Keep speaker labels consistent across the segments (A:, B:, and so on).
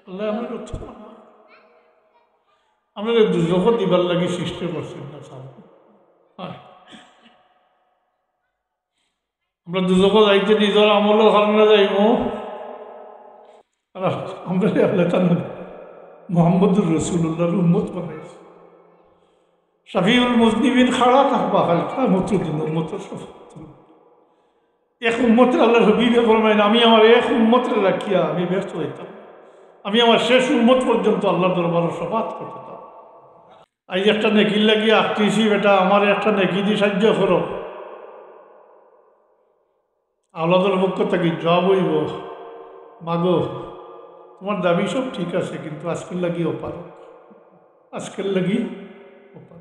A: আল্লাহ আমরা রক্ষা না আমরা দুজক দিবার লাগি সৃষ্টি করছেন না সামনে আমরা দুজক যাইতে নিজের আমলের কারণে যাইব আর আমরা আল্লাহ তাআলা মুহাম্মদুর রাসূলুল্লাহর উম্মত বানাইছে শাফিউল মুজনিবিন খাড়া থাকবা খালকা মতদিন উম্মতের শফাত এক উম্মতের আল্লাহ হাবিবে ফরমাইন আমি আমার এক উম্মতের রাখিয়া আমি ব্যস্ত হইতাম আমি আমার শেষ উম্মত পর্যন্ত আল্লাহর দরবারে শফাত করতাম আজ একটা নেকির লাগিয়ে আঁকতেছি বেটা আমার একটা নেকি দিয়ে সাহায্য করো আল্লাহর পক্ষ থেকে জবাব হইব মাগো তোমার দাবি সব ঠিক আছে কিন্তু আজকের লাগি অপার আজকের লাগি অপার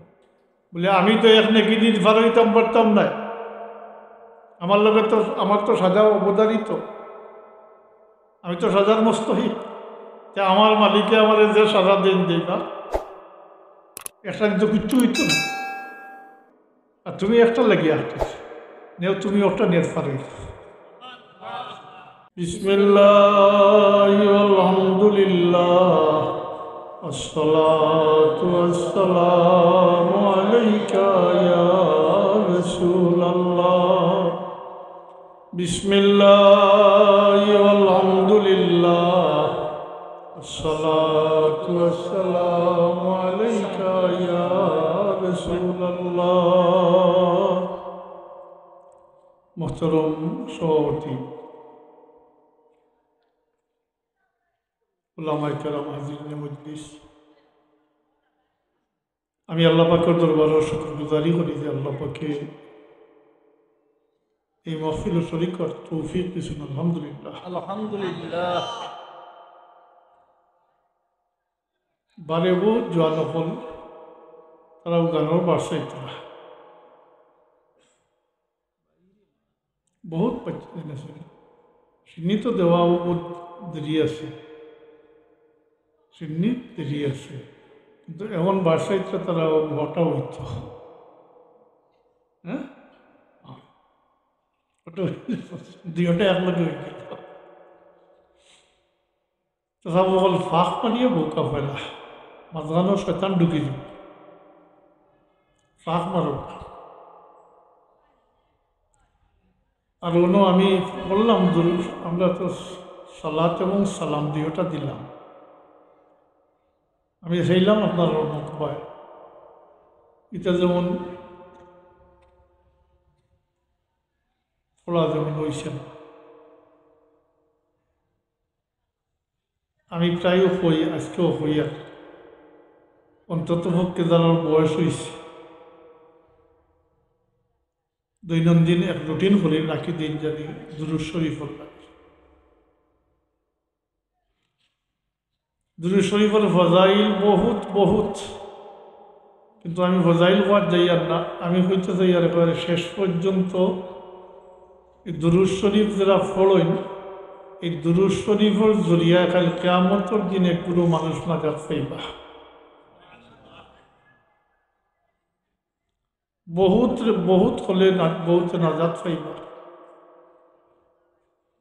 A: বলে আমি তো এক নেকি দিন ভালো হইতাম পারতাম না আমার লগে তো আমার তো সাজা অবদারিত আমি তো সাজার মস্তহিক যে আমার মালিকে আমার যে সাজা দিন দেবা একটা কিন্তু কিচ্ছু হইত না আর তুমি একটা লাগিয়ে আসতেছ নেও তুমি ওটা নেট পারে বিসমিল্লাহি আলহামদুলিল্লাহ আসসালাতু ওয়াসসালামু আলাইকা ইয়া রাসূলুল্লাহ বিসমিল্লাহি আলহামদুলিল্লাহ আসসালাতু ওয়াসসালামু আলাইকা ইয়া রাসূলুল্লাহ মুহতারাম সভাপতি উলামায়ে কেরাম হাজিরিনে মজলিস আমি আল্লাহ পাকের দরবারে শুকরগুজারি করি যে আল্লাহ পাকে এই মাহফিল শরীক করার তৌফিক দিয়েছেন আলহামদুলিল্লাহ
B: আলহামদুলিল্লাহ
A: বারেবো জোয়ান হল তারাও গানের বাসায় তারা বহুত বাচ্চা আছে সিন্নি তো দেওয়াও বহুত দেরি আছে সিন্নি দেরি আছে কিন্তু এমন বাসাইতে তারা মোটা হইত হ্যাঁ ওটা দুইটা একলগে হয়ে গেল তথা বল ফাঁক মারিয়ে বোকা ফেলা মাঝখানো শয়তান ঢুকে যাব ফাঁক মারো আর অন্য আমি বললাম আমরা তো সালাত এবং সালাম দুইটা দিলাম আমি চাইলাম আপনার মতবায় এটা যেমন ফলা যেমন হয়েছে না আমি প্রায়ও হই আজকেও হই আর অন্তত পক্ষে যারা বয়স হয়েছে দৈনন্দিন এক রুটিন করে রাখি দিন জানি দুরূদ শরীফ লাগে দুরূদ শরীফের ফজাইল বহুত বহুত কিন্তু আমি ফজাইল হওয়ার যাই আর না আমি হইতে যাই আর একেবারে শেষ পর্যন্ত এই দুরূদ শরীফ যারা ফড়ইন এই দুরূদ শরীফের জরিয়া খালি কিয়ামতের দিনে কোনো মানুষ নাজাত পাইবা বহুত হলে বহুতে নাজাত পাইবা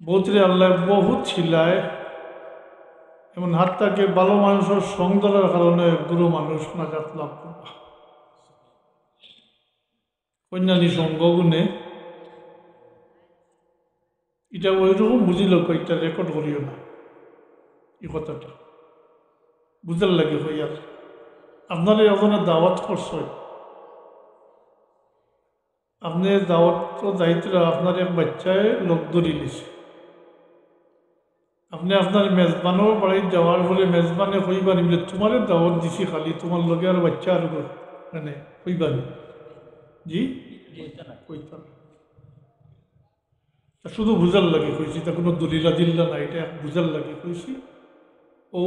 A: বহুতরে আল্লাহ বহুত ছিলায় এমন হাতটাকে ভালো মানুষের সং ধরার কারণে গুরু মানুষ নাজাত লাভ করবা কন্যানী সঙ্গ গুণে এটা ওইরকম বুঝিল এটা রেকর্ড করিও না এই কথাটা বুঝার লাগে হইয়ার আপনারা এখানে দাওয়াত করছে আপনি দাওয়াত তো যাইতে আপনার এক বাচ্চায় লোক ধরি নিছে আপনি আপনার মেজবানের বাড়ি যাওয়ার পরে মেজবানে কইবানি বলে তোমারে দাওয়াত দিছি খালি তোমার লগে আর বাচ্চা আর মানে কইবানি জি কইতা শুধু বুঝার লাগে কইছি তা কোনো দলিলা দিল্লা না এটা বুঝার লাগে কইছি ও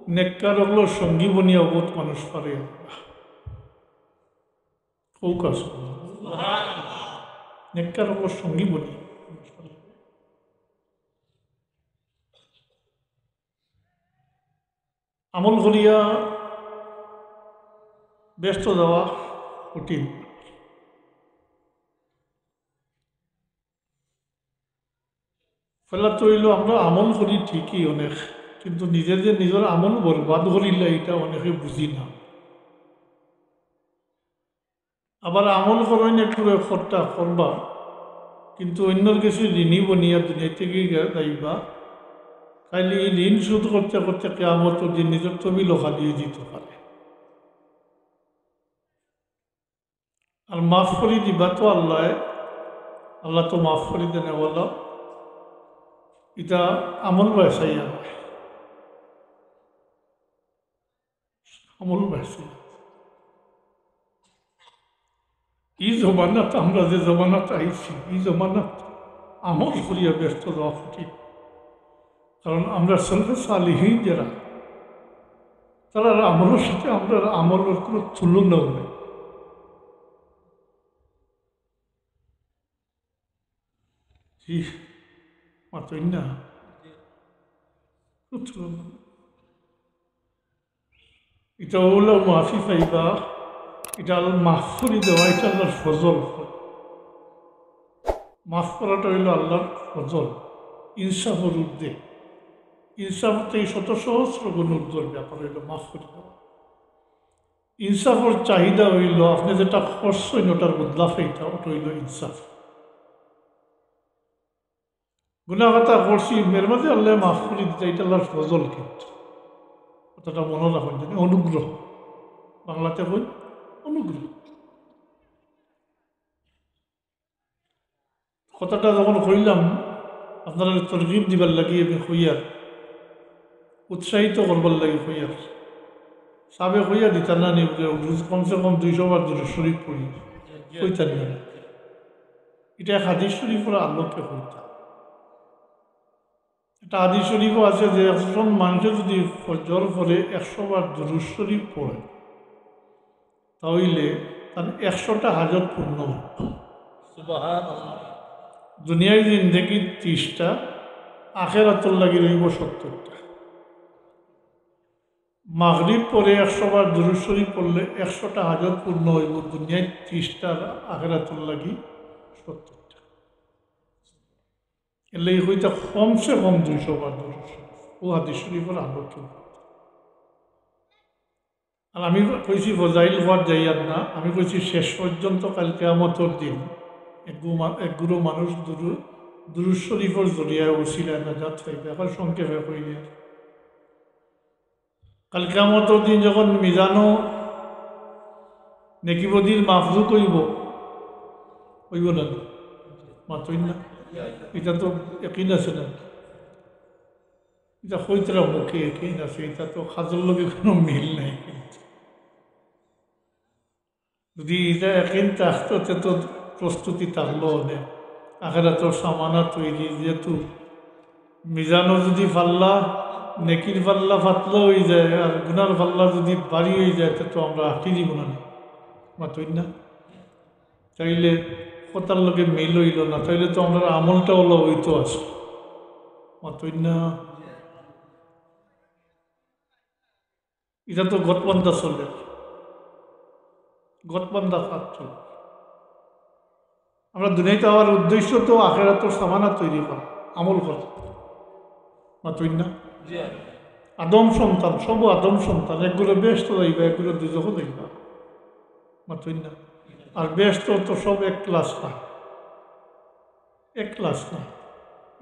A: নেককার হলো সঙ্গী বনিয়া বহুত মানুষ পারে ও কাজ নেককার হলো সঙ্গী বনিয়া আমল করিয়া ব্যস্ত যাওয়া কঠিন ফেলা তো হইল আমরা আমল করি ঠিকই অনেক কিন্তু নিজের আমল বরবাদ করিলে এটা অনেকে বুঝি না। আবার আমল করেন একটু খরটা করবা, কিন্তু অন্যর কিছু ঋণই বনিয়া দুনিয়া থেকে যাইবা, খাইলে এই ঋণ শোধ করতে করতে কেয়ামত দিন নিজের ছবি লোকা দিয়ে দিতে পারে। আর মাফ করে দিবা তো আল্লাহ তো মাফ করে দেনে বলো, এটা আমল ব্যবসায়ী আমার আমল ব্যবসায়ী। এই জমানাত আমরা যে জমানাত আইছি, এই জমানাত আমল করিয়া ব্যস্ত দেওয়া উচিত। কারণ আমরা সলফে সালিহীন যারা, তারা আমলের সাথে আমরা আমলের কোনো তুলনাও নেই। জি মাতই না, তুলনা এটা হলো মাফি পাইবা, এটা মাফ করে দেওয়া, এটা আল্লাহর ফজল। মাফ করাটা হইল আল্লাহর ফজল, ইনসাফের ঊর্ধ্বে। ইনসাফের থেকে শত সহস্র গুণ ঊর্ধ্বের ব্যাপার হইল মাফ করে দেওয়া। ইনসাফের চাহিদা হইল আপনি যেটা করছেন ওটার বদলা পাইতা, ওটা হইল ইনসাফ। গুণাগাতা করছি মেয়ের মাঝে আল্লাহ মাফ করে দিতে, এটা আল্লাহর ফজল। কিন্তু কথাটা মনে রাখুন, জানি অনুগ্রহ, বাংলাতে হই অনুগ্রহ। কথাটা যখন কইলাম আপনারা তরগিব দিবার লাগি, আমি হইয়ার উৎসাহিত করবার লাগে হইয়ার সাবে হইয়া দিতার না নি, কমসে কম 200 বার দুরূদ শরীফ পড়ি হইতার না। এটা হাদিস শরীফের আলোকে হইতা। একটা হাদিস শরীফও আছে যে একজন মানুষে যদি ফজর করে 100 বার দুরূদ শরীফ পড়ে, তাহলে তার 100টা হাজত পূর্ণ হবে। দুনিয়ায় জিন্দেগি 30টা, আখেরাতুল লাগি রইব 70টা। মাগরিব পরে 100 বার দুরূদ শরীফ পড়লে 100টা হাজত পূর্ণ হইব, দুনিয়ায় 30টার, আখেরাতুল লাগি 70টা। এর লাগি হইতে কমসে কম 200 বার দুরূদ শরীফ, ও হাদিস শরীফের আলোকে। আর আমি কইছি ফজাইল হওয়ার যাইয়ার না, আমি কইছি শেষ পর্যন্ত কাল কিয়ামতের দিন একগুলো মানুষ দুরূদ শরীফের জরিয়ায় ওসিলায় নাজাত পাইবে। এখন সংক্ষেপে কইলে কাল কিয়ামতের দিন যখন মিজানো নেকিবদির মাফজুক হইব না, মাতই না, এটা তো একই আছে না, এটা হইতরা মুখে একই আছে, এটা তো খাজর লগে কোনো মিল নাই। কিন্তু যদি এটা একই থাকতো তো প্রস্তুতি থাকলো অনেক, আখেরাতের সামানা তৈরি। যেহেতু মিজানো যদি পাল্লা নেকির পাল্লা ফাতলো হয়ে যায় আর গুনার পাল্লা যদি বাড়ি হয়ে যায়, তো আমরা আঁকি দিব না, মাতই না। তাইলে কথার লোকে মিল হইল না, তাইলে তো আমরা আমলটা হলো হইতো আছে, মাতই না। এটা তো গতবান্ধা চলে, গতবান্ধা কাজ চলে। আমরা দুনিয়াতে আমার উদ্দেশ্য তো আখেরাতের সামানা তৈরি করা, আমল করা, মাতই না। আদম সন্তান, সব আদম সন্তান, একগুলো ব্যস্ত যাইবা, একগুলো দুজকও যাইবা, মাতই না। আর ব্যস্ত তো সব এক ক্লাস না, এক ক্লাস না।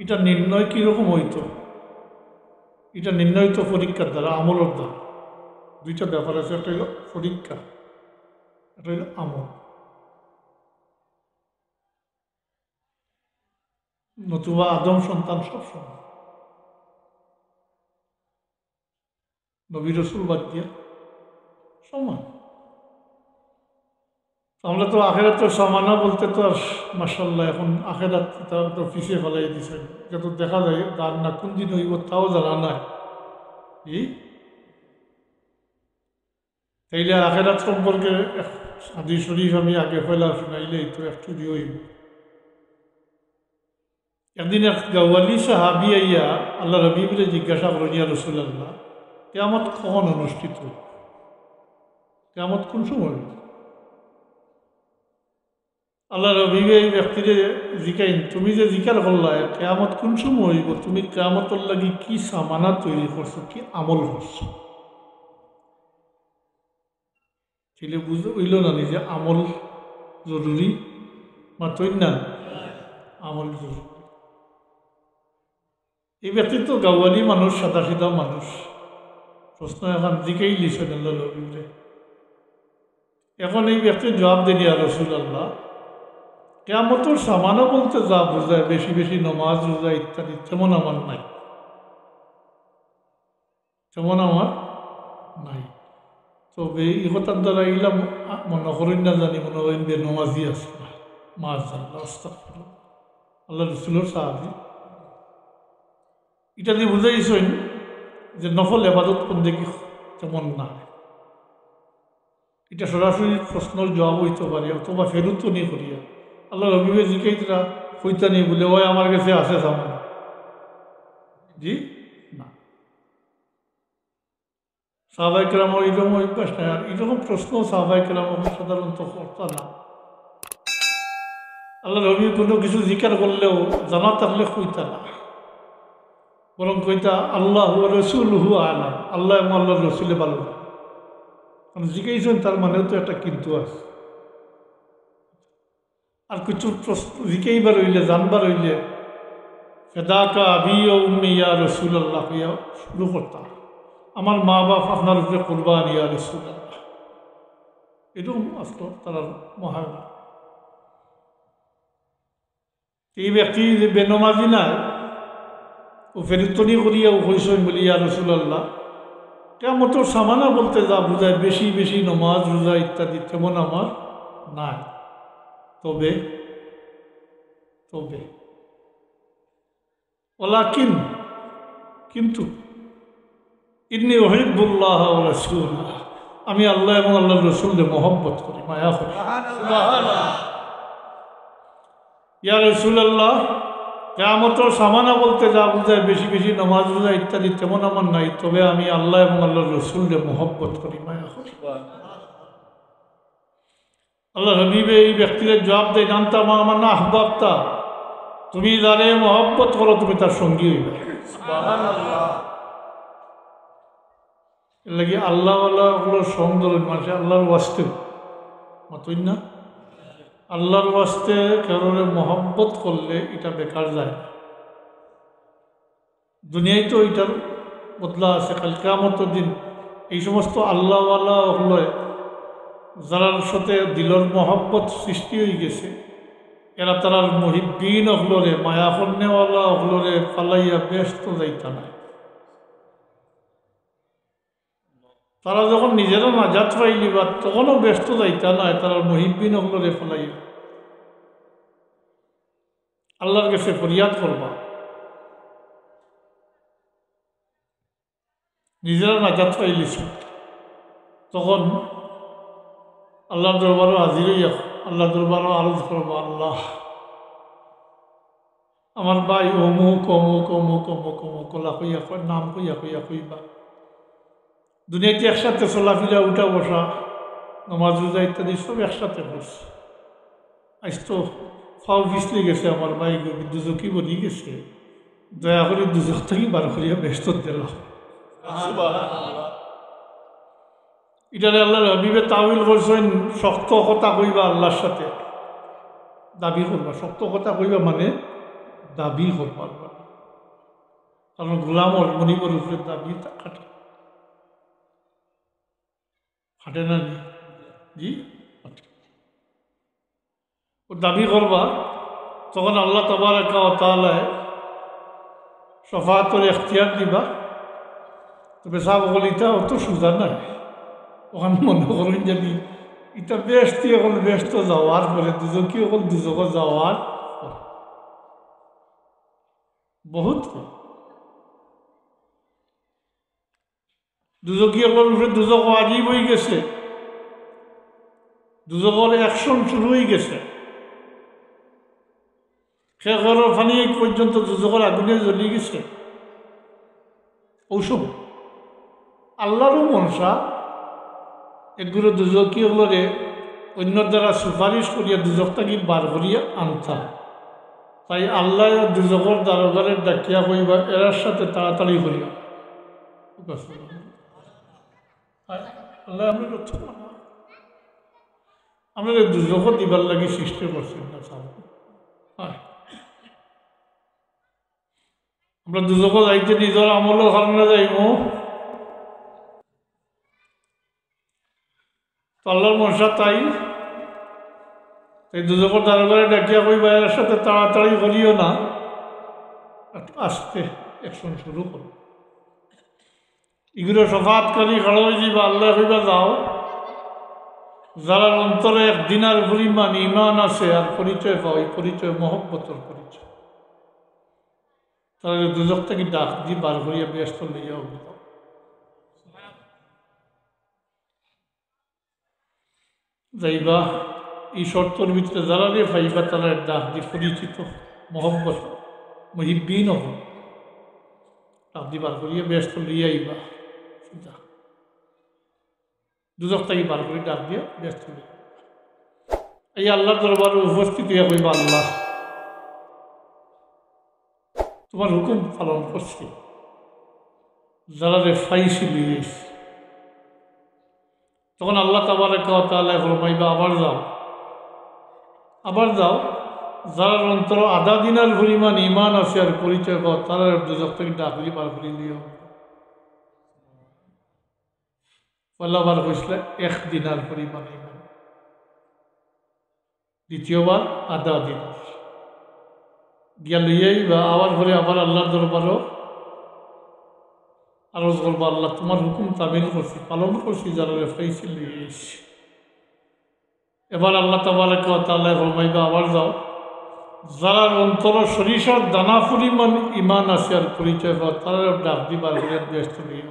A: এটা নির্ণয় কীরকম হইতো, এটা নির্ণয় তো পরীক্ষার দ্বারা, আমলের দ্বারা। দুইটা ব্যাপার আছে, একটা হইল পরীক্ষা, একটা হইল আমল। নতুবা আদম সন্তান সব সময় নবী রসুল বাদ দিয়া সমান। আমরা তো আখেরাতের সামানা বলতে তো আর মাসাল্লাহ এখন আখেরাত তো পিছিয়ে ফেলাই দিছে, এটা তো দেখা যায় দান না কোন দিন হইব তাও জানা নাই। এই তাইলে আখেরাত সম্পর্কে হাদিস শরীফ আমি আগে ফেলা শুনাইলে তো একটু দিয়ে হইব। একদিন এক গাওয়ালি সাহাবি আইয়া আল্লাহ রবিবরে জিজ্ঞাসা করেন, ইয়া রাসূলুল্লাহ, কিয়ামত কখন অনুষ্ঠিত হইব? কিয়ামত কোন সময়? আল্লাহ রবিবে এই ব্যক্তিরে জিকাইন তুমি যে জিকার করলা কেয়ামত কোন সময় হইব, তুমি কেয়ামতর লাগি কি সামানা তৈরি করছো, কি আমল করছো। ছেলে বুঝতে হইল না নিজে আমল জরুরি মাত্রই না, আমল জরুরি। এই ব্যক্তি তো গাওয়ালি মানুষ, সাদা সিধা মানুষ, প্রশ্ন এখন জিকেই লিছেন আল্লাহ রবিরে। এখন এই ব্যক্তির জবাব দেনি আর রসুল আল্লাহ কেয়ামতের সামানা বলতে যা বোঝায় বেশি বেশি নমাজ রোজা ইত্যাদি তেমন আমার নাই, তেমন আমার নাই। তবে এই কথার দ্বারা ইলাম মনে করেন না জানি মনে করেন বে নমাজি আছে না, মাছ আল্লাহ রসুলের সাহাবি এটা দিয়ে বুঝাইছেন যে নফল এবাদত বন্দেগী তেমন না। এটা সরাসরি প্রশ্নের জবাব হইতে পারে অথবা ফেরত নিয়ে করিয়া আল্লাহ রবিবে জিকেই তারা হইতা নেই বলে ওই আমার কাছে আসে সামনে জি না। সাহাবায়ে কেরামের এরকম অভ্যাস নাই, আর এরকম প্রশ্ন সাহাবায়ে কেরাম সাধারণত করতো না। আল্লাহ রবি কোনো কিছু জিকার করলেও জানা থাকলে কইতা না, বরং কইতা আল্লাহ রসুল হু আলাম, আল্লাহ এবং আল্লাহ রসুলে ভালো। কারণ জিকাইছেন তার মানেও তো একটা কিন্তু আছে। আর কিছু প্রশ্ন জিকাইবার হইলে জানবার হইলে ফেদাকা আবি ও উম্মি ইয়া রসুল আল্লাহ হইয়া শুরু করতাম, আমার মা বাপ আপনার উপরে কোরবান ইয়া রসুল আল্লাহ, এরকম আসতো তারা মহান। এই ব্যক্তি যে বেনমাজি না ও ফেরতনি করিয়া ও হইসন বলি ইয়া রসুল আল্লাহ কেয়ামতের সামানা বলতে যা বোঝায় বেশি বেশি নমাজ রোজা ইত্যাদি তেমন আমার নাই। তবে তবে ওলাকিন কিন্তু ইন্নী উহিব্বুল্লাহ ওয়া রাসূলাহ, আমি আল্লাহ এবং আল্লাহর রাসূলকে মহব্বত করি, মায়া করি। ইয়া রাসূলুল্লাহ কিয়ামতের সামানা বলতে যা বোঝায় বেশি বেশি নামাজ রোজা ইত্যাদি তেমন আমার নাই, তবে আমি আল্লাহ এবং আল্লাহর রাসূলকে মহব্বত করি, মায়া করি। আল্লাহ হাবিবে এই ব্যক্তির জবাব দেয় জানতা মা আমার না আহবাবতা, তুমি যারে মহব্বত করো তুমি তার সঙ্গী হইবে। এর লাগে আল্লাহ আল্লাহগুলোর সঙ্গ মানুষ আল্লাহর ওয়াস্তে মতই না, আল্লাহর ওয়াস্তে কারণে মহব্বত করলে এটা বেকার যায় না। দুনিয়ায় তো এটার বদলা আছে, কাল কিয়ামতের দিন এই সমস্ত আল্লাহওয়ালা হলো যারার সাথে দিলর মহব্বত সৃষ্টি হয়ে গেছে, এরা তারার মুহিব্বিন হলরে মায়া কন্যাওয়ালা হলরে ফালাইয়া ব্যস্ত যাইতা না। তারা যখন নিজেরা নাজাত পাইলিবা তখনও ব্যস্ত যাইতা না, তারার মুহিব্বিন হলরে ফালাইয়া আল্লাহর কাছে ফরিয়াদ করবা, নিজেরা নাজাত পাইলিছ তখন আল্লাহ দরবারও হাজির হইয়া আল্লাহ দরবারও আরজ করবা, আল্লাহ আমার ভাই অমুক অমুক অমুক অমুক অমুক কলা কইয়া নাম কইয়া কইয়া কইবা। দুনিয়াতে একসাথে চলাফিরা উঠা বসা নামাজ রোজা ইত্যাদি সব একসাথে করছে। আজ তো ফাও পিছলে গেছে আমার ভাই দুজকি বনি গেছে, দয়া করে দুজক থেকে বার করিয়া ব্যস্ত দিলাম। এটারে আল্লাহর হাবিবে তাওয়িল করছেন শক্ত কথা কইবা আল্লাহর সাথে দাবি করবা, শক্ত কথা কইবা মানে দাবি করবা, কারণ গোলামর মনিবর উপরে দাবি খাটে খাটে না নি জি ও দাবি করবা, তখন আল্লাহ তাবারাকা ওয়া তাআলা শফাআতের ইখতিয়ার দিবা। তবে সাহেব বলিটা অত সোজা নাই, ওখানে মনে করেন জানি এটা ব্যস্তি এখন ব্যস্ত যাওয়ার পরে দুজকি এখন দুজক যাওয়ার বহুত দুজকি এখন দুজক আজিব হয়ে গেছে, দুজকের অ্যাকশন শুরু হয়ে গেছে। শেষের ফানি পর্যন্ত দুজকের আগুনে জ্বলি গেছে। ঔষধ আল্লাহরও মনসা এগুলো দুজকি হলরে অন্য দ্বারা সুপারিশ করিয়া দুজক থাকি বার করিয়া আনতা। তাই আল্লাহ দুজকর দারোগারের ডাকিয়া কইবা এরার সাথে তাড়াতাড়ি করিয়া আল্লাহ আমরা দুজক দিবার লাগি সৃষ্টি করছেন না সামনে। আমরা দুজক যাইতে নিজের আমলের কারণে যাইব, তো আল্লাহর মনসা তাই এই দুজকর দারোগারে ডাকিয়া কইবা এর সাথে তাড়াতাড়ি করিও না, আস্তে অ্যাকশন শুরু করো। এগুলো সফাতকারী খাড়া হয়ে যাবা, আল্লাহ কইবা যাও যারা অন্তরে এক দিনার পরিমাণ ইমান আছে আর পরিচয় পাও, এই পরিচয় মহব্বতর পরিচয়, তাহলে দুজক থেকে ডাক দিয়ে বার করিয়া ব্যস্ত লইয়া যাও। যাইবা এই শর্তর ভিতরে যারা রে পাইবা তারা ডাক দিয়ে পরিচিত মহব্বত মহিবিন হব, ডাক দিয়ে বার করিয়া ব্যস্ত লইয়া আইবা। দুজক থেকে বার করে ডাক দিয়ে ব্যস্ত লইয়া এই আল্লাহর দরবারে উপস্থিত হইয়া কইবা আল্লাহ তোমার হুকুম পালন করছি, যারা রে ফাইসি লিয়েছি। তখন আল্লাহ তাবারাকা ওয়া তাআলা ফরমাইবা আবার যাও, আবার যাও, যারা অন্তর আধা দিনার পরিমাণ ইমান আছে আর পরিচয় পাও তারা দুজক থেকে ডাকলি বার করি লিও। পয়লাবার হয়েছিল এক দিনার পরিমাণ ইমান, দ্বিতীয়বার আধা দিনার গিয়া লইয়াই বা আবার ঘরে আবার আল্লাহর দরবারও আরজ করবো আল্লাহ তোমার হুকুম তামিল করছি, পালন করছি, যারা রেফাইছি লিয়েছি। এবার আল্লাহ তাবারাকা ওয়া তাআলা ফরমাইবা আবার যাও, যারা অন্তর সরিষার দানা পরিমাণ ইমান আছে আর পরিচয় পাও তারা ডাক দিবার ঘরে ব্যস্ত লিয়ে।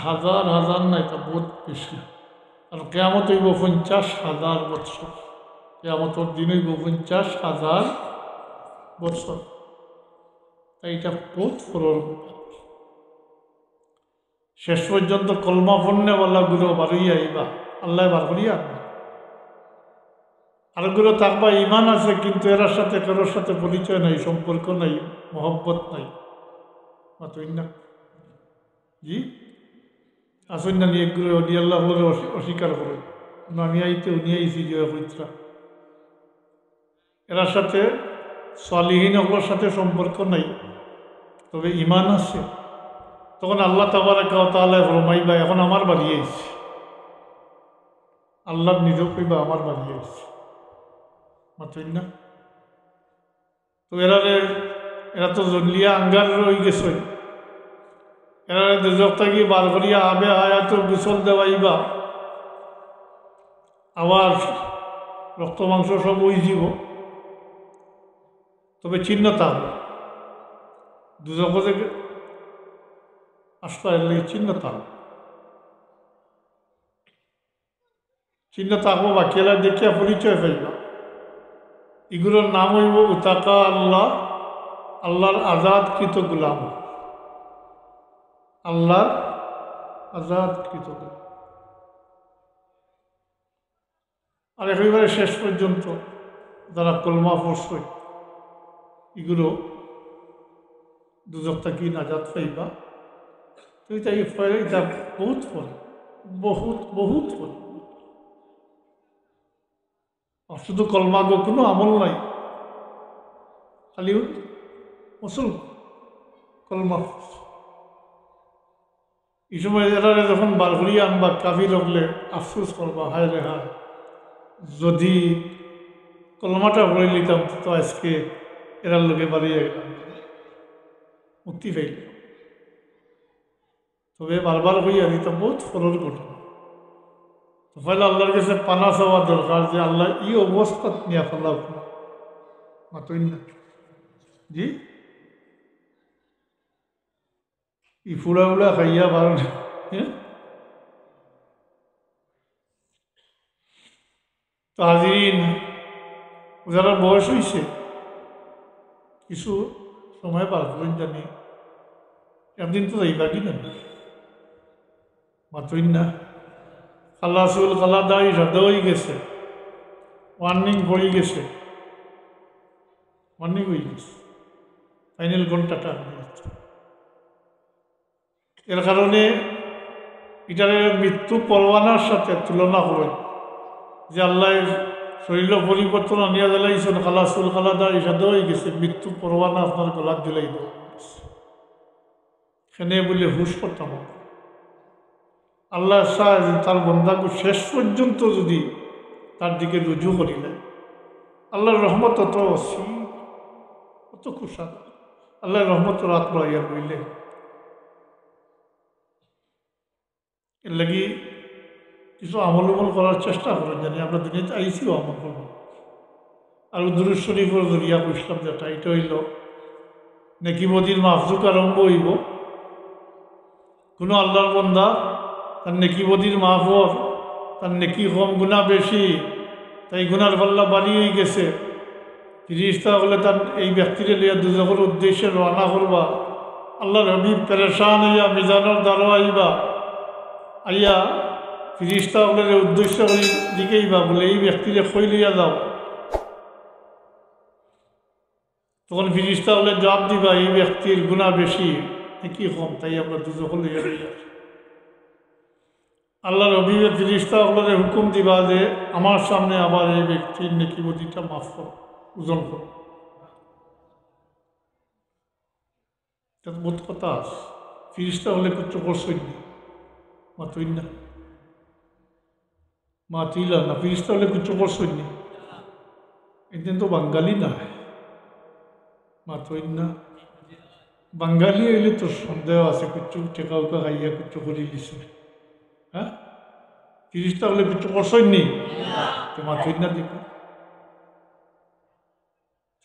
A: হাজার হাজার না, এটা বহুত বেশি। আর কেয়ামত হইব 50,000 বৎসর, কেয়ামতের দিন হইব 50,000 বৎসর। তাই এটা বহুত ফরর ব্যাপার। শেষ পর্যন্ত কলমা পণ্যওয়ালা গুলো বারইয়া আইবা, আল্লাহ বার করিয়া আনবা। আর গুলো থাকবা ইমান আছে কিন্তু এরার সাথে কারোর সাথে পরিচয় নাই, সম্পর্ক নাই, মহব্বত নাই, মাতই না জি আসুন না নিয়ে এগুলো উনি আল্লাহ বলে অস্বীকার করে আমি আইতে উনি আইছি জয় পবিত্রা। এরার সাথে সালিহীন ওগুলোর সাথে সম্পর্ক নাই, তবে ইমান আছে। তখন আল্লাহ তাবারাকা ওয়া তাআলা ফরমাইবা এখন আমার বাড়ি আইছে, আল্লাহ নিজেও কইবা আমার বাড়ি আইছে, মাতই না। তো এরা তো জলিয়া আঙ্গার রয়ে গেছে, এরা দুজক থাকি বার করিয়া আবে আয়াতুল গোসল দেওয়াইবা, আবার রক্ত মাংস সব ওই যাব, তবে চিহ্নতা দুজক থেকে আসতে এলে চিহ্নতা থাকবো, বাকি এলা দেখিয়া পরিচয় পাইবা। এগুলোর নাম হইব উতাকা আল্লাহ, আল্লাহর আজাদকৃত গোলাম, আল্লাহর আজাদকৃত গোলাম। আর একেবারে শেষ পর্যন্ত যারা কলমা পড়ছে এগুলো দুজক থাকি নাজাত পাইবা। তো এটা বহুত পরে, বহুত বহুত পরে। শুধু কলমা গো কোনো আমল নাই, খালি মুসল কলমা। এই সময় এরা যখন বার করিয়া আনবা কাফির হলে আফসোস করবা, হায় রে হায় যদি কলমাটা পড়ে নিতাম তো আজকে এরার লোকে বাড়িয়ে গেলাম, মুক্তি পাইল। তবে বারবার হইয়া দিতাম বহুত ফলর ঘটনা। তো পয়লা আল্লাহর কাছে পানা চাওয়া দরকার যে আল্লাহ ই অবস্থা নিয়ে ফেলা মাতই না জি ই ফুড়া উড়া খাইয়া বারণ। তো হাজিরিন যারা বয়স হয়েছে কিছু সময় পার করেন জানি, একদিন তো যাইবা কি না, মাতইন না কালা চুল কালা দাড়ি সাদা হয়ে গেছে, ওয়ার্নিং পড়ে গেছে, ওয়ার্নিং হয়ে গেছে, ফাইনাল ঘন্টাটা এর কারণে এটার মৃত্যু পরোয়ানার সাথে তুলনা করে যে আল্লাহ শরীর পরিবর্তন আনিয়া দিলাইছেন, কালা চুল কালা দাড়ি সাদা হয়ে গেছে, মৃত্যু পরোয়ানা আপনার গলার দিলাই দেওয়া সেখানে বলে হুশ করতাম হবে। আল্লাহ চায় তার বন্ধাকে শেষ পর্যন্ত যদি তার দিকে রুজু করিলেন, আল্লাহর রহমত অত অসীম, অত খুশাল, আল্লাহর রহমত রাত লইয়া বইলেন। এর লাগি কিছু আমল করার চেষ্টা করেন, জানি আমরা দুনিয়াতে আইসিও আমল করব। আর দুরূদ শরীফের জরিয়া বুঝলাম যেটা, এটা হইল নেকিমতির মাফজুক আরম্ভ হইব। কোনো আল্লাহর বন্দা তার নেকিবদির মাহফর, তার নেকি কম গুণা বেশি, তাই গুনার পাল্লা বাড়ি হয়ে গেছে, ফিরিস্তা হলে তার এই ব্যক্তিরে লিয়া দুজকের উদ্দেশ্যে রওনা করবা। আল্লাহর হাবিব পেরেশান হইয়া মিজানোর দ্বারো আইবা, আইয়া ফিরিস্তা হলে উদ্দেশ্য দিকেইবা বলে এই ব্যক্তিরে খই লইয়া যাও। তখন ফিরিস্তা হলে জবাব দিবা এই ব্যক্তির গুণা বেশি, নেকি কম, তাই আমরা দুজক লইয়া লইয়া। আল্লাহর অভিবে ফিরিস্তা আপনাদের হুকুম দিবা যে আমার সামনে আবার এই ব্যক্তির নেকিবদিটা মাফ করো, ওজন করো। এটা তো বোধ কথা আছে, ফিরিস্তা হলে কিছু করছই না, মাতই না, মাতিলা না, ফিরিস্তা হলে কিছু করছই না, একদিন তো বাঙালি না, মাতই না। বাঙালি হইলে তো সন্দেহ আছে, কিছু টেকা উকা খাইয়া কিছু করে দিছে। হ্যাঁ, ফিরিস্তা হলে কিছু করছই নি, মাতই না দিকে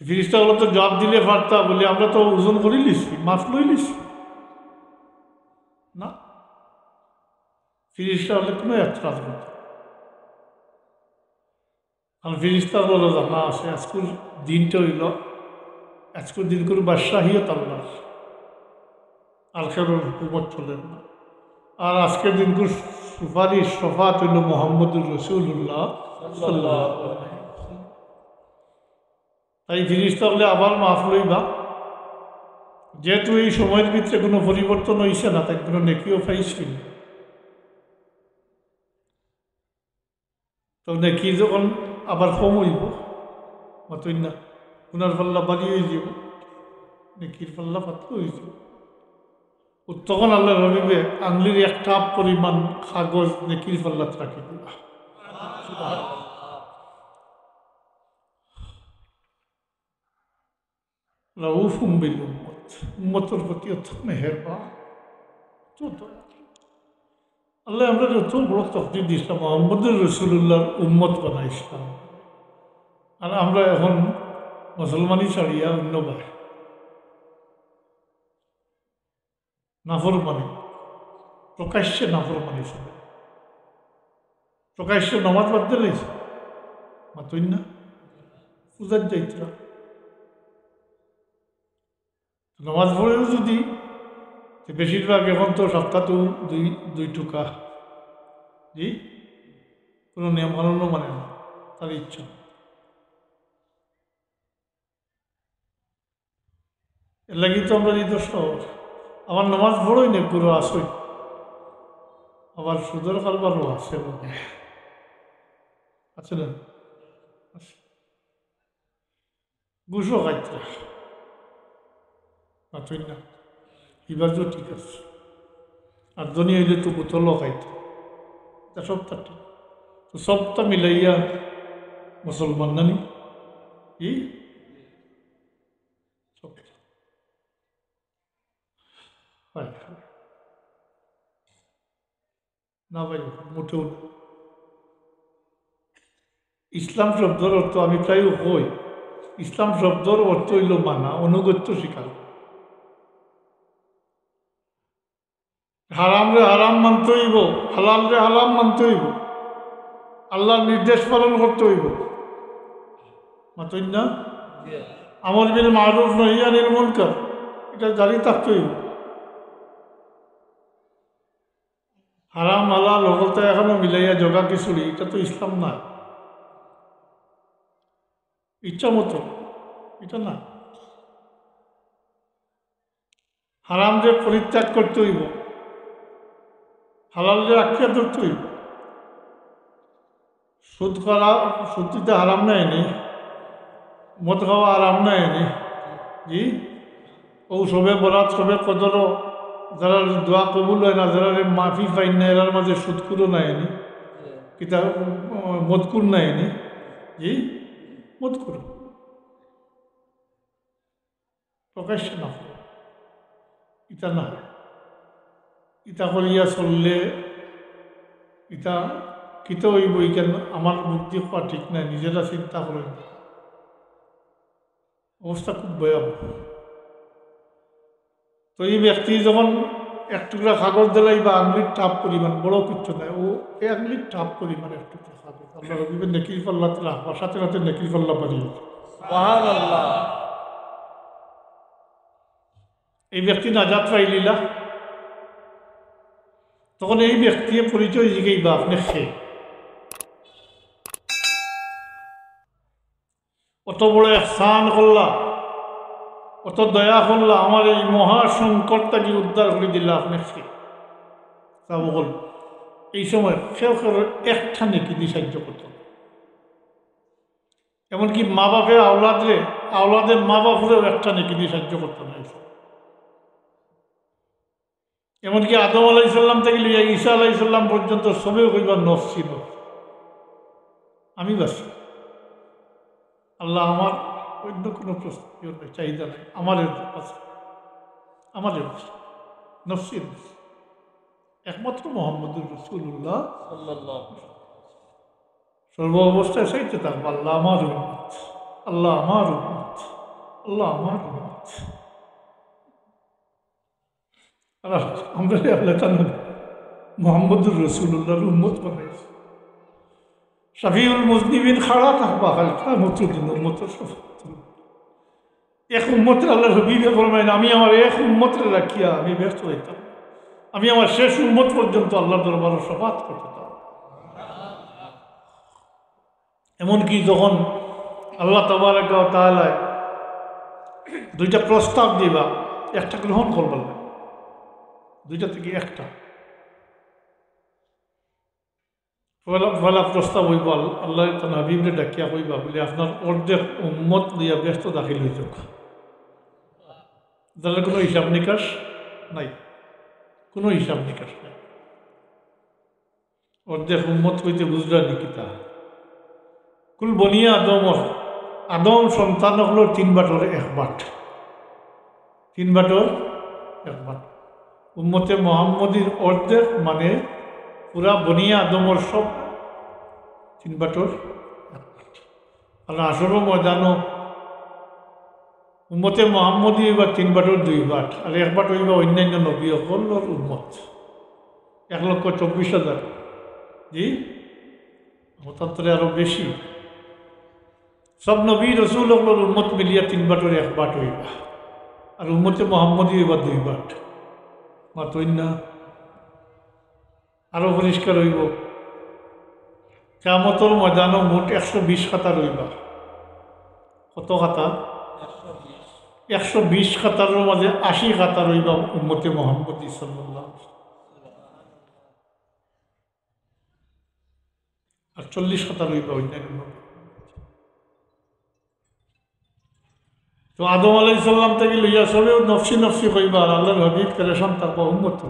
A: ফিরিস্তা হলো তো জবাব দিলে পারতা, বলে আমরা তো ওজন করে লিছি, মাফ লই লিছি না। ফিরিস্তা হলে কোনো এতরাজ করত, আর ফিরিস্তা হলো জানা আছে আজকের দিনটা হইল, আজকের দিন করে বাদশাহিয়ত আল্লাহর, আর কারোর হুকুমত চলেন না। আর আজকের দিন করে সুপারিশ শফাত হইল মোহাম্মদুর রসুল্লাহ সাল্লাল্লাহু আলাইহি ওয়াসাল্লাম। তাই ফিরিস্তা হলে আবার মাফ লইবা, যেহেতু এই সময়ের ভিতরে কোনো পরিবর্তন হয়েছে না, তাই কোনো নেকিও পাইছি না। তো নেকি যখন আবার কম হইব, মাতই না, গুনার পাল্লা বাড়ি হয়ে যাব, নেকির পাল্লা পাতলা হয়ে যাব। তখন আল্লাহ রবিবে আঙ্গুলির একটা পরিমাণ কাগজ নেকির পাল্লাত রাখি দিবা। রাউফুম বিল উম্মত, উম্মতের প্রতি অত মেহেরবান, আল্লাহ আমরা যত বড় তকদির দিয়েছিলাম, মোহাম্মদুর রসুল্লাহর উম্মত বানাইছিলাম। আর আমরা এখন মুসলমানই ছাড়িয়া অন্য ভাই নাফরমানি, প্রকাশ্যে নাফরমানি চলে, প্রকাশ্যে নমাজ বাদ দিলেছে, মাতই না, পূজার যাইতরা নমাজ পড়েও যদি বেশিরভাগ এখন তো সপ্তাহ দুই টুকা, জি কোনো নিয়ম কানুন মানে না, তার ইচ্ছা। এর লাগি তো আমরা এই দোষ, আমার নমাজ পড়ই না পুরো আসই, আবার সুদের কারবারও আছে বলে আছে না, ঘুষও খাইতে মাতই না, ইবাজও ঠিক আছে, আর ধনী হইলে তো বোতলও খাইতে, তা সবটা ঠিক, তো সবটা মিলাইয়া মুসলমান নানি কি না ভাই, মোটেও না। ইসলাম শব্দর অর্থ আমি প্রায় হই, ইসলাম শব্দর অর্থ হইল মানা, অনুগত্য স্বীকার। হারাম রে হারাম মানতে হইব, হালাল রে হালাম মানতে হইব, আল্লাহর নির্দেশ পালন করতে হইব, মাতই না। আমর বিল মারুফ নহি আনিল মুনকার, এটা জারি থাকতে হইব। হারাম হালাল ওগুলো এখনো মিলাইয়া জগা খিচুড়ি, এটা তো ইসলাম না। ইচ্ছা মতো এটা না। হারাম যে পরিত্যাগ করতে হইব, হালাল যে আখ্যা ধরতে হইব। সুদ খাওয়া, সুদ দিতে হারাম নাই নি, মদ খাওয়া হারাম নাই নি। জি, ও সবে বরাত সবে কদরও যারা দোয়া কবুল হয় না, যারা মাফি পাই না, এরার মাঝে সুদকুরও নাই নি, কিতা মদকুর নাই নি। জি, মদকুর প্রকাশ্য না, ইটা না। ইটা করিয়া চললে ইটা কিতে হইব, কেন আমার মুক্তি হওয়া ঠিক নাই, নিজেরা চিন্তা করেন। অবস্থা খুব ভয়াবহ। তো এই ব্যক্তি যখন এক টুকরা কাগজ দিলাই বা আঙুলির টাপ পরিমাণ, বড় কিচ্ছু নাই, ও এই আঙুলির টাপ পরিমাণ এক টুকরা কাগজ আল্লাহ রবিবের নেকির পাল্লাতে রাখবা, সাথে সাথে নেকির পাল্লা বাড়িয়ে। এই ব্যক্তি নাজাত পাইলিলা, তখন এই ব্যক্তি পরিচয় জিগাইবা আপনি খেয়ে অত বড় ইহসান করলা, অত দয়া করলা, আমার এই মহাসংকটটাকে উদ্ধার করে দিলা আপনি খেয়ে। তা বল এই সময় কেউ কেউ একটা নেকি দিয়ে সাহায্য করত। এমনকি মা বাপের আওলাদের মা বাপেরও একটা নেকি দিয়ে সাহায্য করতো না। এমনকি আদম আলাইসাল্লাম থেকে লিয়া ঈসা আলাইসাল্লাম পর্যন্ত সবেও কইবার নফসি ছিল, আমি বাস আল্লাহ আমার অন্য কোনো প্রশ্ন চাহিদা নাই, আমাদের নফসি একমাত্র মোহাম্মদুর রাসূলুল্লাহ সর্ব অবস্থায় চাইতে থাকবো আল্লাহ আমার উম্মত, আল্লাহ আমার উম্মত, আল্লাহ আমার উম্মত। আমরা আল্লাহ তাআলা মোহাম্মদুর রাসূলুল্লাহর উম্মত বানাইছি। শাফিউল মুজনিবিন খাড়া থাকবা হালকা মতুদিন উম্মতের শফাত। এক উম্মতের আল্লাহ হাবিবে ফরমাইন, আমি আমার এক উম্মতের রাখিয়া আমি ব্যস্ত হইতাম, আমি আমার শেষ উম্মত পর্যন্ত আল্লাহর দরবারে শফাত করতাম। এমনকি যখন আল্লাহ তাবারক ওয়া তাআলা দুইটা প্রস্তাব দিবা, একটা গ্রহণ করবেন না, দুইটা থেকে একটা পয়লা প্রস্তাব হইব আল্লাহ তার হাবিবরে ডাকিয়া হইবা বলে আপনার অর্ধেক উম্মত দিয়া ব্যস্ত দাখিল হয়ে যাক, যাদের কোনো হিসাব নিকাশ নাই, কোনো হিসাব নিকাশ নাই। অর্ধেক উম্মত হইতে বুঝলা নিকিতা কুল বনিয়া আদম সন্তান হল 3 বাটর 1 বাট, 3 বাটর 1 বাট। উম্মতে মোহাম্মদীর অর্ধেক মানে পুরা বনিয়া আদমর সব 3 বাটর 1 বাট। আর আসরও ময়দানও উম্মতে মোহাম্মদী হইবা 3 বাটর 2 বাট, আর 1 বাট হইবা অন্যান্য নবী সকলের উম্মত 1,24,000। জি, মতান্তরে আরো বেশি। সব নবী রসুল সকলের উম্মত মিলিয়া 3 বাটর 1 বাট হইবা, আর উম্মতে মোহাম্মদী হইবা 2 বাট। মাতই না, আরো পরিষ্কার হইব কিয়ামতের ময়দানও মোট 120 খাতা রইবা। কত খাতা? 120 খাতারের মাঝে 80 খাতা রইবা উম্মতে মোহাম্মদী সাল্লাল্লাহু আলাইহি ওয়াসাল্লাম, আর 40 খাতা রইবা অন্যান্য। তো আদম আলাইহিস সালাম থেকে লইয়া সবেও নফসি নফসি কইবা, আর আল্লাহর হাবিব পেরেশান থাকবা উম্মত।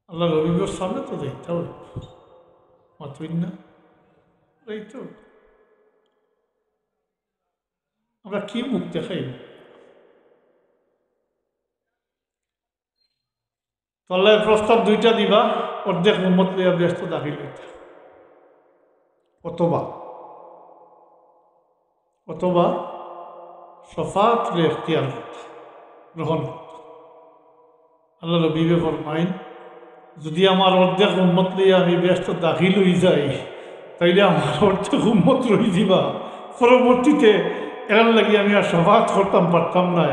A: আল্লাহর হাবিবের সামনে তো যাইতে হবে, মাতই না যাইতে হবে। আমরা কি মুখ দেখাই? তো আল্লাহর প্রস্তাব 2টা দিবা, অর্ধেক উম্মত লইয়া ব্যস্ত দাখিল হইতে, অথবা শফাত ইখতিয়ার গ্রহণ করতে। আল্লাহ নবীয়ে ফরমাইন, যদি আমার অর্ধেক উম্মত লইয়া আমি ব্যস্ত দাখিল হয়ে যাই, তাইলে আমার অর্ধেক উম্মত রয়ে দিবা, পরবর্তীতে এরার লাগি আমি আর শফাত করতাম পারতাম না,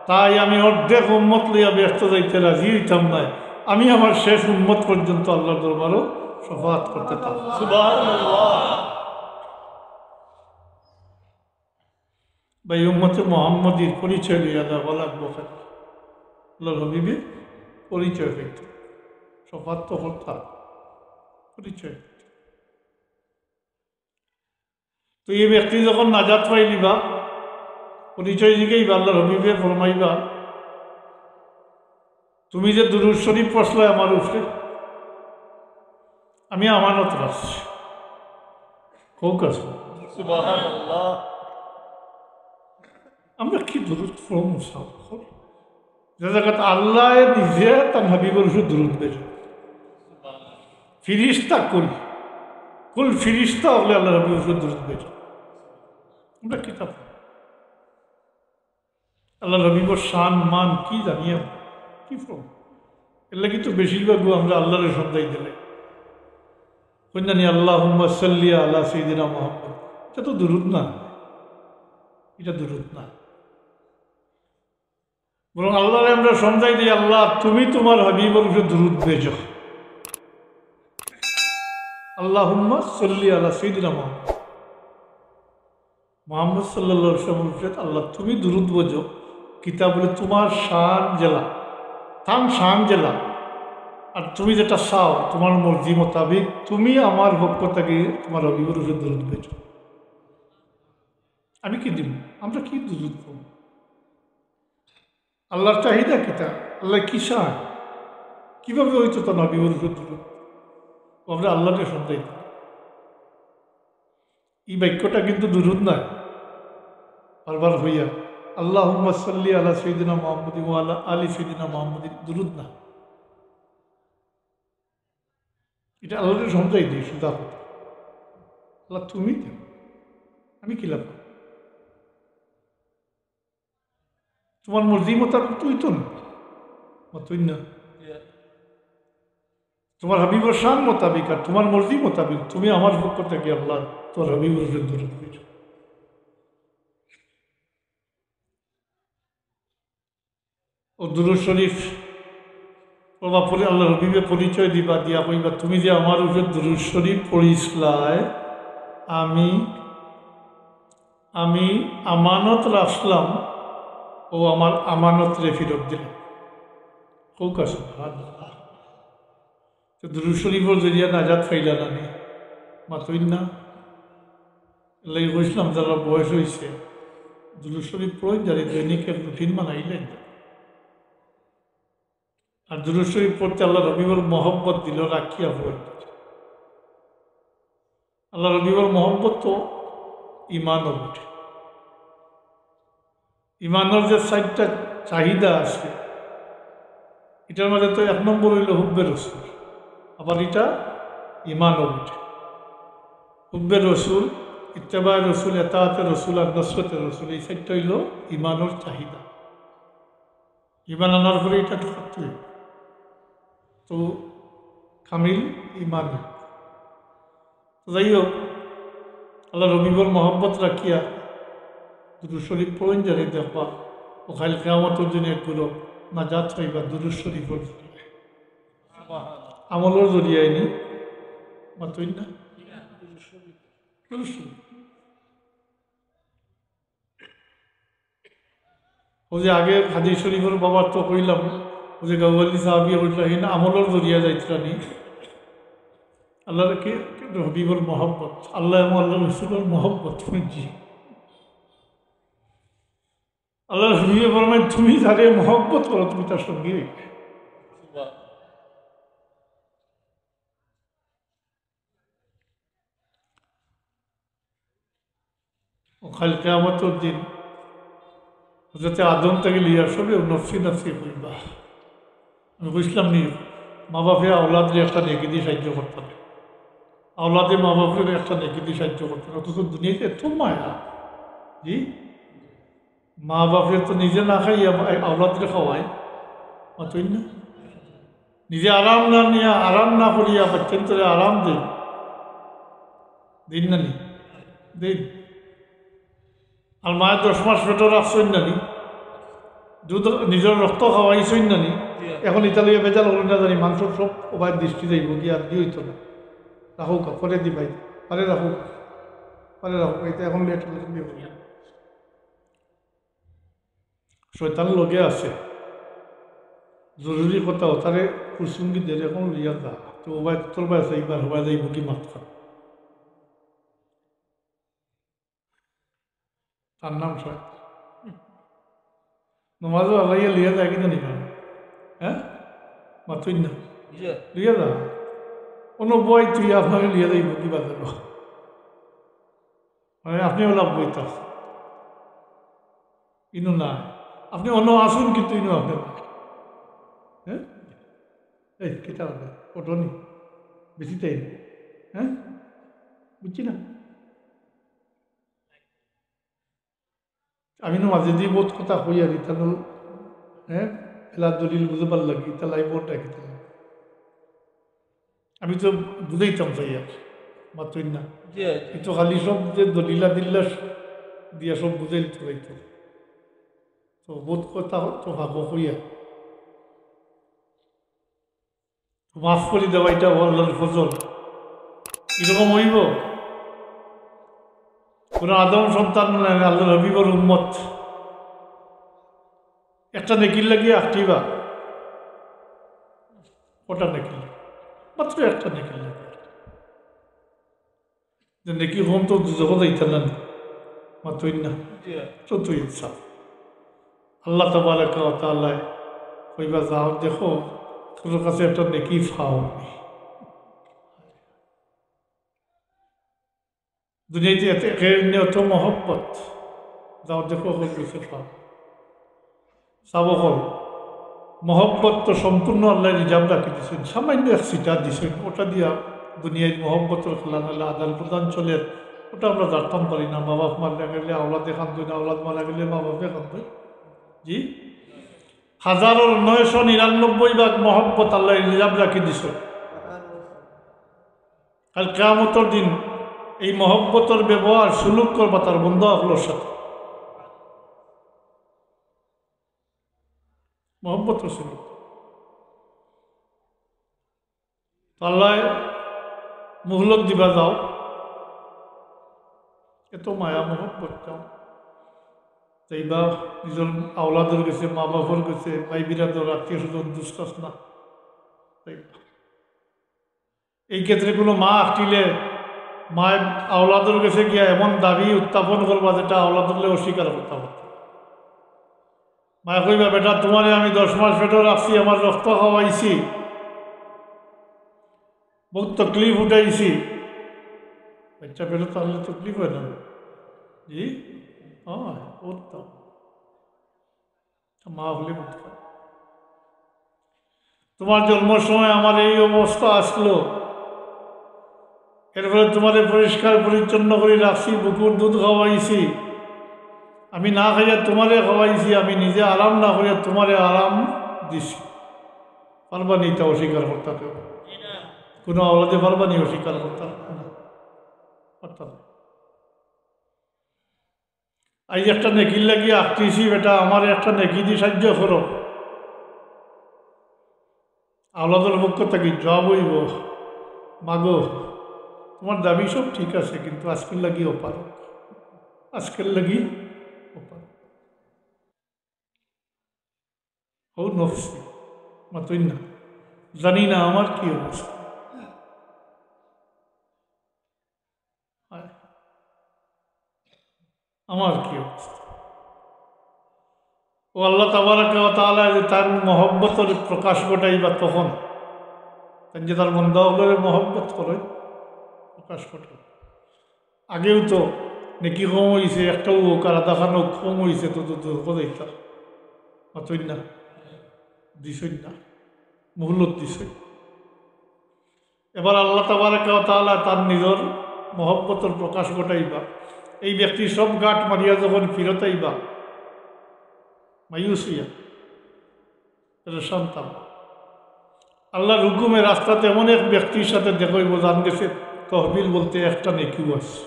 A: তাই আমি অর্ধেক উম্মত লইয়া ব্যস্ত যাইতে রাজি হইতাম না, আমি আমার শেষ উম্মত পর্যন্ত আল্লাহর দরবারও শফাআত করতে পারব।
B: সুবহানাল্লাহ।
A: ভাই উম্মতে মুহাম্মদীর পরিচয় লইয়া দেওয়া লাগবো। আল্লাহর হাবিবের পরিচয় হইতে শফাআত তো করতাম, পরিচয়। তো এই ব্যক্তি যখন নাজাত পাইলিবা, পরিচয় দিকেই আল্লাহর হাবিবে ফরমাইবা, তুমি যে দুরূদ শরীফ পড়ছলে আমার উপরে, আমি আমানত রাখছি। হোক আছে
B: সুবহানাল্লাহ।
A: আমরা কি দুরূদ পড়ব? যে জায়গাত আল্লাহ নিজে তার হাবিবের উপরে দুরূদ বের ফিরিস্তা কুল ফিরিস্তা হলে আল্লাহ হাবিবের উপরে দুরূদ বের। আমরা কিতাব আল্লাহ হাবিবর শান মান কি জানি, কি পড়ব? এর লাগি তো বেশিরভাগ আমরা আল্লাহরের সন্ধ্যায় দিলে কন্যানি আল্লাহুম্মা সাল্লি আলা সাইয়্যিদিনা মুহাম্মদ। এটা তো দুরূদ না, এটা দুরূদ না। বরং আল্লাহরে আমরা সন্ধ্যায় দিই, আল্লাহ তুমি তোমার হাবিবের উপরে দুরূদ ভেজো। আল্লাহুম্মা সাল্লি আলা সাইয়্যিদিনা মুহাম্মদ, মুহাম্মদ সাল্লাল্লাহু আলাইহি ওয়াসাল্লাম, আল্লাহ তুমি দুরূদ ভেজো। কিতাব বলে তোমার শান জেলা, তাম শান জেলা, আর তুমি যেটা চাও তোমার মর্জি মোতাবিক তুমি আমার পক্ষ থেকে তোমার হাবিবের উপরে দুরূদ ভেজো। আমি কি দিব? আমরা কি দুরূদ করব? আল্লাহর চাহিদা কিতা? আল্লাহ কি চায়? কিভাবে হইতো তার হাবিবের উপরে দুরূদ? আমরা আল্লাহকে সন্দেহ করি। এই বাক্যটা কিন্তু দুরূদ নয়, বারবার হইয়া আল্লাহুম্মা সাল্লি আলা সাইয়্যিদিনা মুহাম্মাদিন ওয়া আলা আলি সাইয়্যিদিনা মুহাম্মাদিন, দুরূদ না। এটা আল্লাহকে সন্দেহ দিই শুধু। আল্লাহ তুমি দেব, আমি কি লাভ? তোমার মর্জি মোতাবেক তুই তো না, তুই না, তোমার হাবিবের শান মোতাবিক আর তোমার মর্জি মোতাবিক তুমি আমার পক্ষ থেকে আল্লাহ তোর হাবিবের উপরে দুরূদ ভেজো। ও দুরূদ শরীফ পড়বা পরে আল্লাহ হাবিবে পরিচয় দিবা, দিয়া কইবা তুমি যে আমার উপরে দুরূদ শরীফ পড়িসলাই, আমি আমানত রাখলাম, ও আমার আমানত রে ফিরত দিলাম। হোক আছে দুরূদ শরীফের জরিয়া নাজাত ফাইলা নানি মাতই না। এলাই কইসলাম যারা বয়স হয়েছে দুরূদ শরীফ পড়েন, যারা দৈনিক এক রুটিন বানাইলেন। আর দুরূদ শরীফ পড়তে আল্লাহ হাবিবের মহব্বত দিল রাখিয়া পড়ে। আল্লাহ হাবিবের মহব্বত তো ইমানও বটে। ইমানের যে 4টা চাহিদা আছে, এটার মধ্যে তো 1 নম্বর হইল হুব্বে রসুল, আবার এটা ইমানও বটে। হুব্বে রসুল, ইত্তেবা রসুল, এতাআতে রসুল আর নসরতে রসুল, এই 4টা হইল ইমানের চাহিদা। ইমান আনার পরে এটা করতে হইব, তো কামিল ইমান। যাই হোক, আল্লাহ হাবিবের মহব্বত রাখিয়া দুরূদ শরীফ পড়েন, জানি দেখবা ও খালি কিয়ামতের দিনে একগুলো নাজাত পাইবা দুরূদ শরীফের জরিয়ায়, আমলের জরিয়ায় নি মাতই না। দুরূদ শরীফ ও যে আগে হাদিস শরীফের বাবার তো কইলাম, ও যে গাওয়ালি সাহাবি হইল আমলের জরিয়া যাইতরানি আল্লাহকে হাবিবের মহব্বত, আল্লাহ এবং আল্লাহ রসুলের মহব্বত বুঝছি। আল্লাহ হাবিবে বলবেন তুমি যারে মহব্বত করো তুমি তার সঙ্গে। ও খালি কিয়ামতের দিন যাতে আদম থেকে লিয়া সবে নফসি নফসি কইবা। আমি বুঝলাম নি মা বাপে আওলাদে একটা নেকি দিয়ে সাহায্য করতে হবে, আওলাদে মা বাপের একটা নেকি দিয়ে সাহায্য করতে হবে। অথচ দুনিয়াতে এত মায়া, জি মা বাপের তো নিজে না খাইয়া আওলাদরে খাওয়ায় মাতই না। নিজে আরাম না নিয়া, আরাম না করিয়া বাচ্চার তোরে আরাম দিন দিন না নি দিন। আর মায়ের 10 মাস পেটে রাখছেন না নি, দুধ নিজের রক্ত খাওয়াইছই না নি এখন ইতালিয়া বেজাল হল না জানি মাংস সব ওভার দৃষ্টি যাইব কি আর কি হইতো না রাখুক করে দিবাই পারে রাখুক এটা এখন লেট হলে শয়তান লগে আছে জরুরি কথা তারে কুসুঙ্গি দেরে এখন লিয়া যা তো ওবাই তোর বাই আছে এইবার হবাই যাইব কি মাথা তার নাম শয়তান নমাজও আল্লাহ লিয়া যায় কিনা নিবা হ্যাঁ মাতুই না লিয়া যা কোনো বই তুই আপনাকে লিয়া যাইব কি বাজার মানে আপনি ওলা বইতা ইনু না আপনি অন্য আসুন কিন্তু ইনু আপনি হ্যাঁ এই কেটা হবে ওঠনি বেশি তাই হ্যাঁ বুঝছি না আমি মাঝে দিয়ে বহুত কথা হই আর ইতানো হ্যাঁ এলা দলিল বুঝবার লাগি ইতা লাইবটা খেতে আমি তো বুঝাইতাম চাই আর মাত্রই না কিন্তু খালি সব যে দলিলা দিল্লা দিয়া সব বুঝাই তোলাইতো তো বহুত কথা তো ভাবো হইয়া মাফ করে দেওয়া এটা আল্লাহর ফজল এরকম হইব কোন আদম সন্তান আল্লাহ রবিবর উম্মত একটা নেকির লাগিয়ে আঁকটিবা ওটা নেকির মাত্র একটা নেকির লাগে যে নেকি হোম তো যখন যাইতে না মাত্রই না তো ইচ্ছা আল্লাহ তাবারাকা ওয়া তাআলা কইবা যাও দেখো তোর কাছে একটা নেকি ফাও দুনিয়াতে এত মহব্বত যাও দেখো হল কিছু ফাও চাব হল মহব্বত তো সম্পূর্ণ আল্লাহ রিজার্ভ রাখি দিয়েছেন সামান্য এক সিটা দিয়েছেন ওটা দিয়া দুনিয়ায় মহব্বতের খেলা নাহলে আদান প্রদান চলে ওটা আমরা জানতাম পারি না মা বাপ মারা গেলে আওলাদে কান্দই না আওলাদ মারা গেলে মা বাপে কান্দই জি 1999 মহব্বত আল্লাহ রিজার্ভ রাখি দিছ আর কিয়ামতের দিন এই মহব্বতের ব্যবহার সুলুক করবা তার বন্ধু আপনার সাথে মহব্বতের সুলুক আল্লাহ মুহলত দিবা যাও এত মায়া মহব্বত চাও তাইবা নিজের আওলাদের গেছে মা বাপর গেছে ভাই বিরাদর আত্মীয় স্বজন দুষ্কাস না এই ক্ষেত্রে কোনো মা আঁকটিলে মায়ের আওলাদের গেছে গিয়া এমন দাবি উত্থাপন করবা যেটা আওলাদলে অস্বীকার করতে পারত মায়া কইবা বেটা তোমারে আমি 10 মাস পেটে রাখছি আমার রক্ত খাওয়াইছি বহুত তকলিফ উঠাইছি বাচ্চা পেটে তাহলে তকলিফ হয় না জি হ্যাঁ উত্তম মা হলে বুঝতে পারে তোমার জন্মের সময় আমার এই অবস্থা আসলো এরপরে তোমারে পরিষ্কার পরিচ্ছন্ন করে রাখছি বুকুর দুধ খাওয়াইছি আমি না খাইয়া তোমারে খাওয়াইছি আমি নিজে আরাম না করিয়া তোমারে আরাম দিছি পারবা নি তা অস্বীকার করতে কেউ কোনো আওলাদে পারবা নি অস্বীকার করতে পারতাম আজ একটা নেকির লাগিয়ে আঁকতেছি বেটা আমার একটা নেকি দিয়ে সাহায্য করো আওলাদের পক্ষ থেকে জবাব হইব মাগো তোমার দাবি সব ঠিক আছে কিন্তু আজকের লাগি অপারক আজকের লাগি অপারক ও নফসি মাতই না জানি না আমার কি অবস্থা আমার কি অবস্থা ও আল্লাহ তাবারাকা ওয়া তাআলা যে তার মহব্বতের প্রকাশ ঘটাইবা তখন যে তার বন্দাগুলোর মহব্বত করে প্রকাশ ঘটে আগেও তো নেকি কম হয়েছে একটাও হোক আর আধা খানো কম হয়েছে তো কোথাইতা মাতই না দিছই না মহুলত দিছই এবার আল্লাহ তাবারাকা ওয়া তাআলা তার নিজের মহব্বতের প্রকাশ ঘটাইবা এই ব্যক্তি সব গাঁট মারিয়া যখন ফিরত আইবা মায়ুসিয়া শান্তাম আল্লাহর হুকুমে রাস্তাতে এমন এক ব্যক্তির সাথে দেখইব জান গেছে তহবিল বলতে একটা নেকিও আছে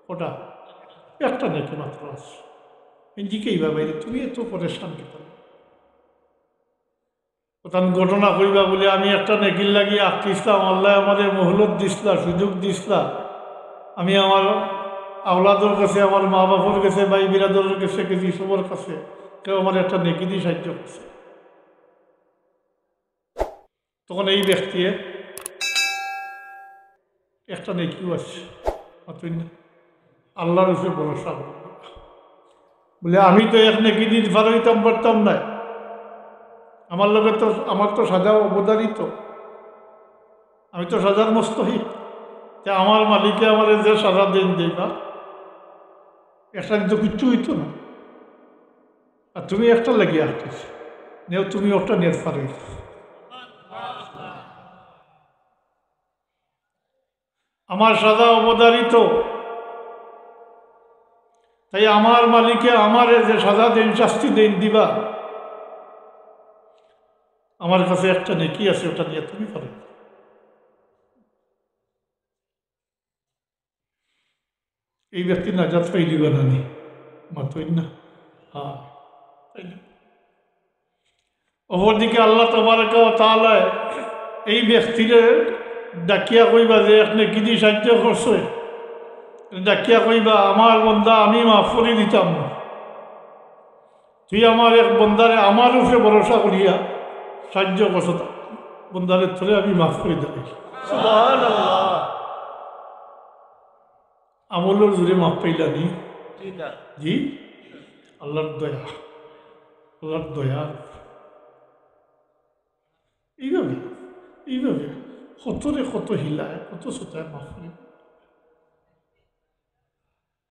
A: ওটা একটা নেকি মাত্র আছে এদিকেই বা বাইরে তুমি এত পরেশান কি প্রধান ঘটনা কইবা বলে আমি একটা নেকিল লাগিয়ে আঁকিসলাম, আল্লাহ আমাদের মহলত দিসলা, সুযোগ দিসলা, আমি আমার আওলাদর কাছে, আমার মা বাবার কাছে, ভাই বিরাদরের কাছে গেছি, সবার কাছে কেউ আমার একটা নেকি দিয়ে সাহায্য করছে। তখন এই ব্যক্তি একটা নেকিও আছে, আল্লাহর উপরে ভরসা করবে বলে আমি তো এক নেকি দিন ফারাইতাম পারতাম না, আমার লোকের তো আমার তো সাজা অবদারিত, আমি তো সাজার মস্তহিক, যে আমার মালিকে আমার যে সাজা দেন দেবা একটা তো কিচ্ছু হইতো না, আর তুমি একটা লাগিয়ে আসতেছ নেও, তুমি ওটা নিয়ে পারে। আমার সাজা অবদারিত, তাই আমার মালিকে আমার যে সাজা দেন, শাস্তি দেন দিবা, আমার কাছে একটা নেকি আছে, ওটা নিয়ে তুমি পারে। এই ব্যক্তি নাজাত পাই দিবা না নি মাতই না। হ্যাঁ, অপরদিকে আল্লাহ তাবারক ওয়া তাআলা এই ব্যক্তিরে ডাকিয়া কইবা যে আপনি কি দিয়ে সাহায্য করছে, ডাকিয়া কইবা আমার বন্দা আমি মাফ করে দিতাম না, তুই আমার এক বন্দারে আমার উপরে ভরসা করিয়া সাহায্য করছ, বন্দারে ধরে আমি মাফ করে দেব।
B: সুবহানাল্লাহ।
A: আমলের জোরে মাফ পাইলানি
B: ঠিক না।
A: জি, আল্লাহর দয়া, আল্লাহর দয়া। এইভাবে এইভাবে কতরে কত হিলায়, কত সোতায় মাফ করে।